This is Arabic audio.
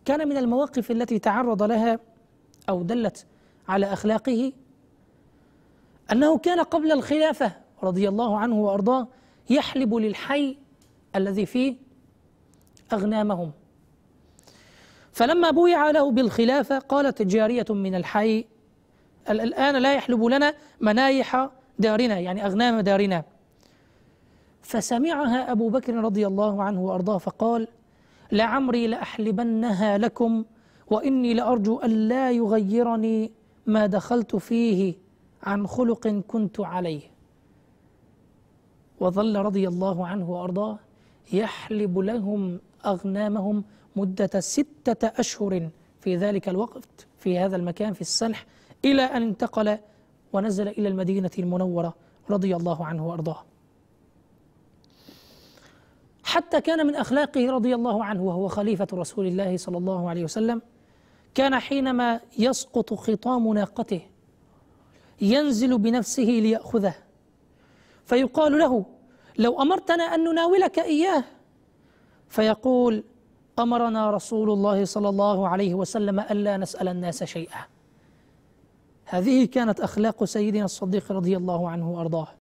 كان من المواقف التي تعرض لها أو دلت على أخلاقه أنه كان قبل الخلافة رضي الله عنه وأرضاه يحلب للحي الذي فيه أغنامهم، فلما بويع له بالخلافة قالت جارية من الحي: الآن لا يحلب لنا منايح دارنا، يعني أغنام دارنا. فسمعها أبو بكر رضي الله عنه وأرضاه فقال: لعمري لأحلبنها لكم وإني لأرجو أن لا يغيرني ما دخلت فيه عن خلق كنت عليه. وظل رضي الله عنه وأرضاه يحلب لهم أغنامهم مدة 6 أشهر في ذلك الوقت في هذا المكان في السنح، إلى أن انتقل ونزل إلى المدينة المنورة رضي الله عنه وأرضاه. حتى كان من أخلاقه رضي الله عنه وهو خليفة رسول الله صلى الله عليه وسلم، كان حينما يسقط خطام ناقته ينزل بنفسه ليأخذه، فيقال له: لو أمرتنا أن نناولك إياه، فيقول: أمرنا رسول الله صلى الله عليه وسلم ألا نسأل الناس شيئا. هذه كانت أخلاق سيدنا الصديق رضي الله عنه وأرضاه.